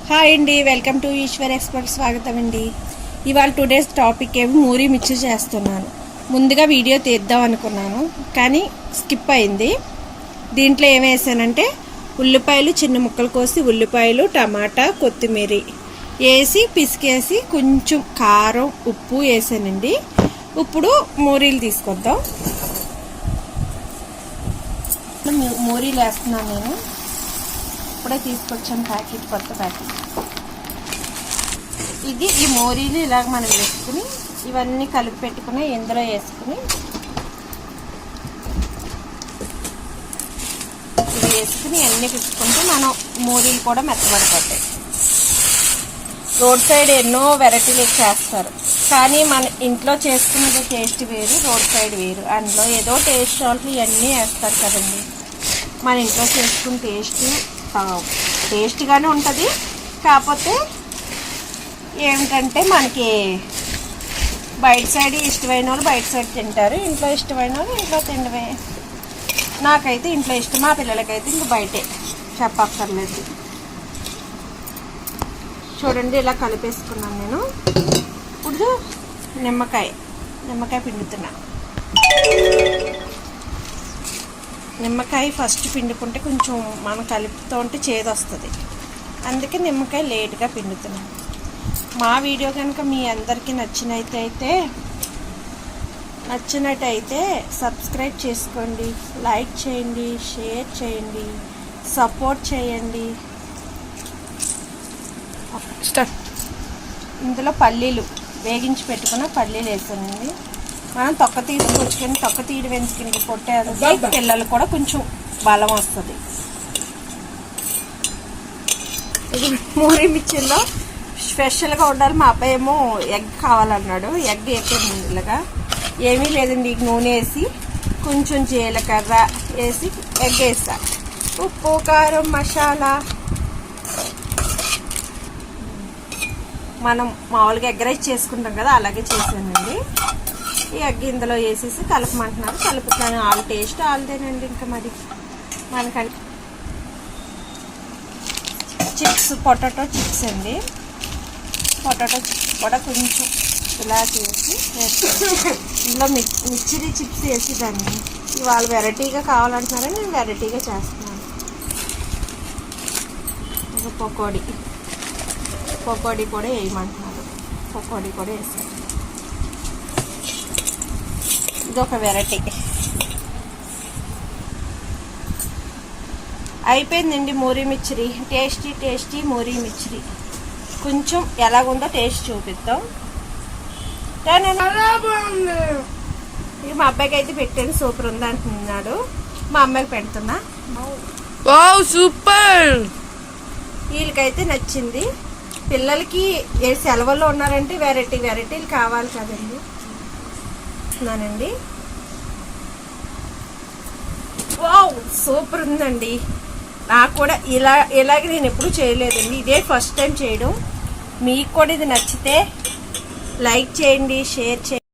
Hi అండి, welcome to Eshwar expert. స్వాగతం అండి. ఇవాళ టుడేస్ టాపిక్ ఏమో మూరీ మిర్చి చేస్తున్నాను. ముందుగా వీడియో తీద్దాం అనుకున్నాను కానీ స్కిప్ అయింది. దీంట్లో ఏం వేసానంటే ఉల్లిపాయలు చిన్న ముక్కలు కోసి ఉల్లిపాయలు, టమాటా, కొత్తిమీర వేసి పిసికేసి కొంచెం కారం, ఉప్పు వేసానండి. ఇప్పుడు మూరీలు తీసుకొద్దాం. మూరీలు వేస్తున్నాను నేను. ఇప్పుడే తీసుకొచ్చాను ప్యాకెట్, కొత్త ప్యాకెట్. ఈ మోరీలు ఇలాగ మనం వేసుకుని ఇవన్నీ కలిపి పెట్టుకుని ఇందులో వేసుకుని ఇది వేసుకుని అన్నీ పిచ్చుకుంటే మనం మోరీలు కూడా మెత్తబడిపోతాయి. రోడ్ సైడ్ ఎన్నో వెరైటీలు చేస్తారు కానీ మన ఇంట్లో చేసుకున్నది టేస్ట్ వేరు, రోడ్ సైడ్ వేరు. అందులో ఏదో టేస్ట్ సాల్ట్లు ఇవన్నీ వేస్తారు కదండి. మన ఇంట్లో చేసుకున్న టేస్ట్గానే ఉంటుంది. కాకపోతే ఏమిటంటే మనకి బయట సైడ్ ఇష్టమైన వాళ్ళు బయట సైడ్ తింటారు, ఇంట్లో ఇష్టమైన వాళ్ళు ఇంట్లో తినడమే. నాకైతే ఇంట్లో ఇష్టం, మా పిల్లలకైతే ఇంక బయటే, చెప్పక్కర్లేదు. చూడండి ఇలా కలిపేసుకున్నాను నేను. ఇప్పుడు నిమ్మకాయ పిండుతున్నా. నిమ్మకాయ ఫస్ట్ పిండుకుంటే కొంచెం మనం కలుపుతూ ఉంటే చేదు వస్తుంది, అందుకే నిమ్మకాయ లేట్గా పిండుతున్నాను. మా వీడియో కనుక మీ అందరికీ నచ్చినట్టయితే సబ్స్క్రైబ్ చేసుకోండి, లైక్ చేయండి, షేర్ చేయండి, సపోర్ట్ చేయండి. ఇందులో పల్లీలు వేగించి పెట్టుకున్న పల్లీలు వేసానండి. మనం తొక్క తీసుకొచ్చుకొని తొక్క తీయడం ఎందుకు, పొట్టే పిల్లలు కూడా కొంచెం బలం వస్తుంది. ఇది మూరీ మిర్చిలో స్పెషల్గా ఉండాలి. మా అబ్బాయి ఏమో ఎగ్ కావాలన్నాడు. ఎగ్ వేసాను ఇలాగా. ఏమీ లేదండి, నూనె వేసి కొంచెం జీలకర్ర వేసి ఎగ్ వేసా. ఉప్పు, కారం, మసాలా మనం మామూలుగా ఎగ్ రైస్ చేసుకుంటాం కదా, అలాగే చేసానండి. ఈ ఎగ్ ఇందులో వేసేసి కలపమంటున్నారు, కలుపుతున్నాను. ఆల్ టేస్ట్ ఆల్దేనండి. ఇంకా మరి మనకంటే చిప్స్, పొటాటో చిప్స్ అండి. పొటాటో చిప్స్ కూడా కొంచెం ఇలా చేసి ఇందులో మిర్చి చిప్స్ వేసేదాన్ని. ఇవాళ వెరైటీగా కావాలంటున్నారని నేను వెరైటీగా చేస్తున్నాను. ఇంకా పకోడీ కూడా వేయమంటున్నారు, పకోడీ కూడా వేసాను. ఇదొక వెరైటీ. అయిపోయిందండి మూరీ మిర్చి. టేస్టీ మూరీ మిర్చి. కొంచెం ఎలాగుందో టేస్ట్ చూపిద్దాం. ఇక మా అబ్బాయికి అయితే పెట్టాను, సూపర్ ఉంది అంటున్నాడు. మా అమ్మాయికి పెడుతున్నా. సూపర్. వీళ్ళకైతే నచ్చింది. పిల్లలకి ఏ సెలవుల్లో ఉన్నారంటే వెరైటీలు కావాలి కదండి. నండి, వావ్ సూపర్ ఉందండి. నాకు కూడా ఇలాగే నేను ఎప్పుడు చేయలేదండి, ఇదే ఫస్ట్ టైం చేయడం. మీకు కూడా ఇది నచ్చితే లైక్ చేయండి, షేర్ చేయండి.